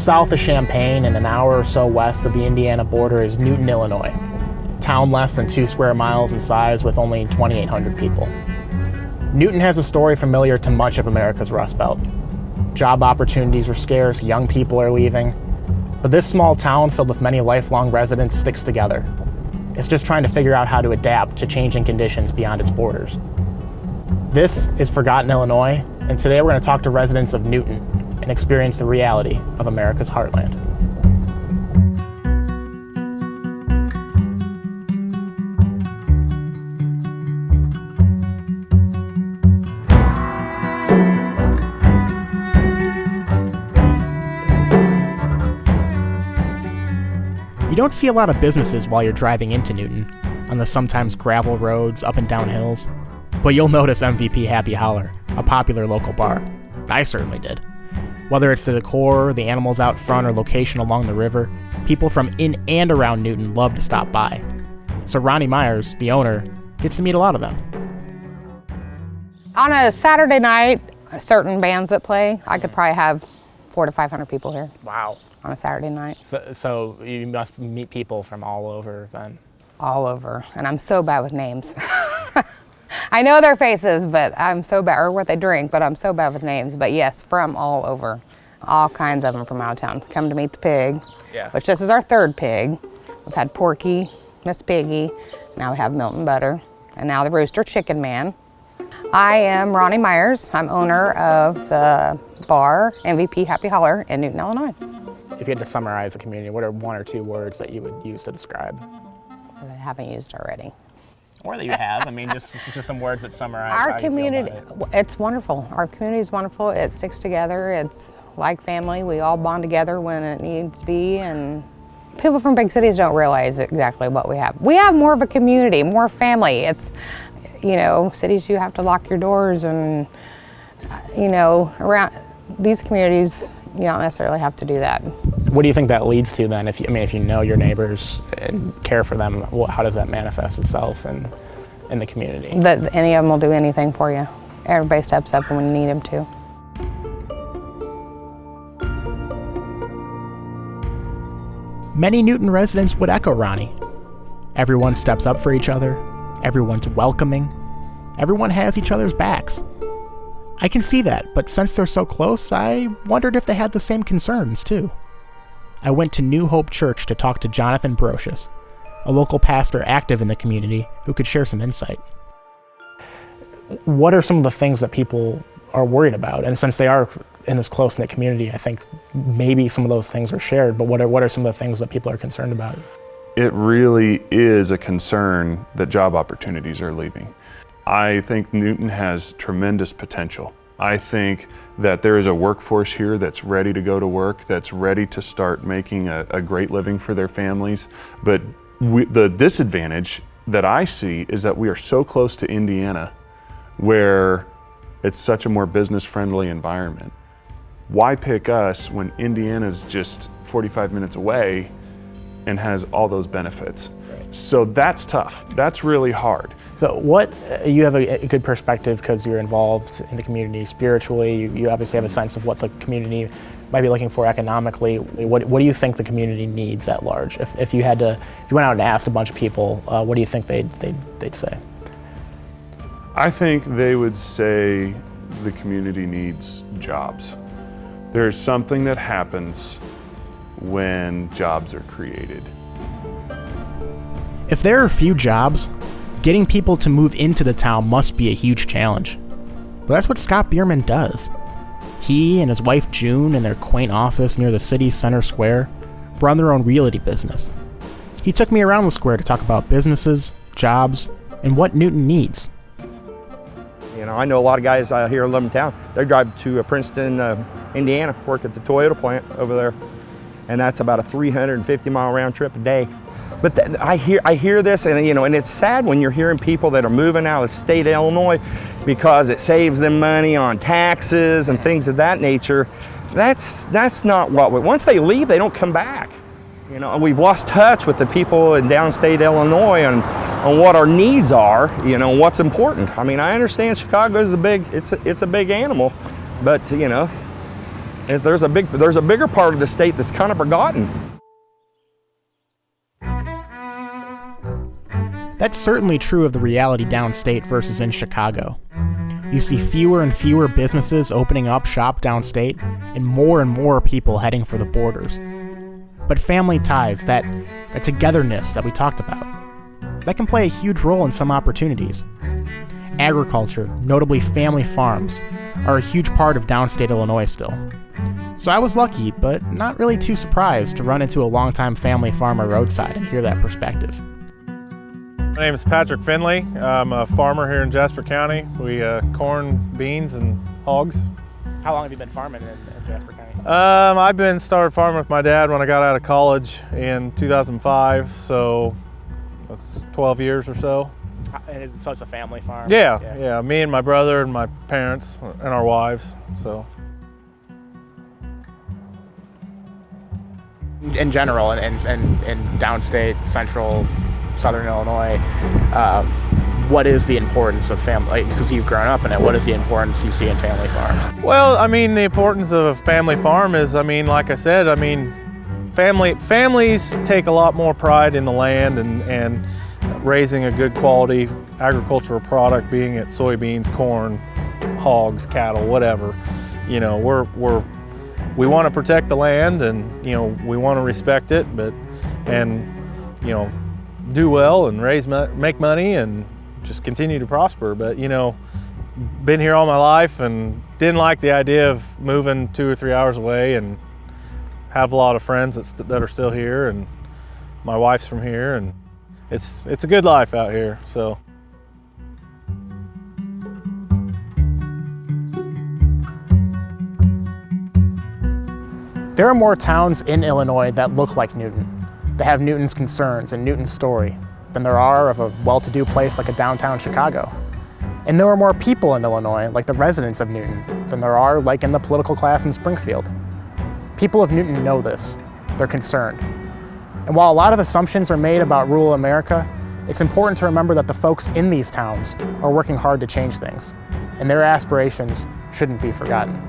south of Champaign and an hour or so west of the Indiana border is Newton, Illinois. A town less than 2 square miles in size with only 2,800 people. Newton has a story familiar to much of America's Rust Belt. Job opportunities are scarce, young people are leaving. But this small town filled with many lifelong residents sticks together. It's just trying to figure out how to adapt to changing conditions beyond its borders. This is Forgotten Illinois, and today we're going to talk to residents of Newton and experience the reality of America's heartland. You don't see a lot of businesses while you're driving into Newton, on the sometimes gravel roads up and down hills, but you'll notice MVP Happy Holler, a popular local bar. I certainly did. Whether it's the decor, the animals out front, or location along the river, people from in and around Newton love to stop by. So Ronnie Myers, the owner, gets to meet a lot of them. On a Saturday night, certain bands that play, I could probably have 400 to 500 people here. Wow. On a Saturday night. So you must meet people from all over then? All over, and I'm so bad with names. I know their faces, but I'm so bad, or what they drink, but I'm so bad with names. But yes, from all over. All kinds of them from out of town. Come to meet the pig, which this is our third pig. We've had Porky, Miss Piggy, now we have Milton Butter, and now the Rooster Chicken Man. I am Ronnie Myers. I'm owner of the bar MVP Happy Holler in Newton, Illinois. If you had to summarize the community, what are 1 or 2 words that you would use to describe? That I haven't used already. Or that you have. I mean, just some words that summarize our how community. You feel about It's wonderful. Our community is wonderful. It sticks together. It's like family. We all bond together when it needs to be. And people from big cities don't realize exactly what we have. We have more of a community, more family. It's, cities you have to lock your doors, and around these communities you don't necessarily have to do that. What do you think that leads to then? If you know your neighbors and care for them, how does that manifest itself in the community? That any of them will do anything for you. Everybody steps up when you need them to. Many Newton residents would echo Ronnie. Everyone steps up for each other. Everyone's welcoming. Everyone has each other's backs. I can see that, but since they're so close, I wondered if they had the same concerns, too. I went to New Hope Church to talk to Jonathan Brocious, a local pastor active in the community who could share some insight. What are some of the things that people are worried about? And since they are in this close-knit community, I think maybe some of those things are shared, but what are some of the things that people are concerned about? It really is a concern that job opportunities are leaving. I think Newton has tremendous potential. I think that there is a workforce here that's ready to go to work, that's ready to start making a great living for their families. But the disadvantage that I see is that we are so close to Indiana, where it's such a more business-friendly environment. Why pick us when Indiana's just 45 minutes away and has all those benefits? So that's tough. That's really hard. So you have a good perspective because you're involved in the community spiritually. You obviously have a sense of what the community might be looking for economically. What do you think the community needs at large? If you went out and asked a bunch of people, what do you think they'd say? I think they would say the community needs jobs. There's something that happens when jobs are created. If there are few jobs, getting people to move into the town must be a huge challenge. But that's what Scott Bierman does. He and his wife June, in their quaint office near the city's center square, run their own realty business. He took me around the square to talk about businesses, jobs, and what Newton needs. I know a lot of guys here in Town. They drive to Princeton, Indiana, work at the Toyota plant over there, and that's about a 350-mile round trip a day. But I hear this, and and it's sad when you're hearing people that are moving out of the state of Illinois because it saves them money on taxes and things of that nature. That's not what once they leave, they don't come back. And we've lost touch with the people in downstate Illinois on what our needs are. What's important. I mean, I understand Chicago is it's a big animal, but There's a bigger part of the state that's kind of forgotten. That's certainly true of the reality downstate versus in Chicago. You see fewer and fewer businesses opening up shop downstate and more people heading for the borders. But family ties, that togetherness that we talked about, that can play a huge role in some opportunities. Agriculture, notably family farms, are a huge part of downstate Illinois still. So I was lucky, but not really too surprised to run into a longtime family farmer roadside and hear that perspective. My name is Patrick Finley. I'm a farmer here in Jasper County. We corn, beans, and hogs. How long have you been farming in Jasper County? I've been started farming with my dad when I got out of college in 2005, so that's 12 years or so. So it's a family farm? Yeah. Me and my brother and my parents and our wives. So. In general, in downstate, central, southern Illinois, what is the importance of family? Because you've grown up in it, what is the importance you see in family farms? Well, I mean, the importance of a family farm is, I mean, like I said, I mean, families take a lot more pride in the land and raising a good quality agricultural product, being it soybeans, corn, hogs, cattle, whatever. You know, we want to protect the land, and you know, we want to respect it, and you know, do well and make money and just continue to prosper. But you know, been here all my life and didn't like the idea of moving 2 or 3 hours away, and have a lot of friends that are still here, and my wife's from here, and it's a good life out here. So. There are more towns in Illinois that look like Newton, that have Newton's concerns and Newton's story, than there are of a well-to-do place like a downtown Chicago. And there are more people in Illinois, like the residents of Newton, than there are like in the political class in Springfield. People of Newton know this. They're concerned. And while a lot of assumptions are made about rural America, it's important to remember that the folks in these towns are working hard to change things, and their aspirations shouldn't be forgotten.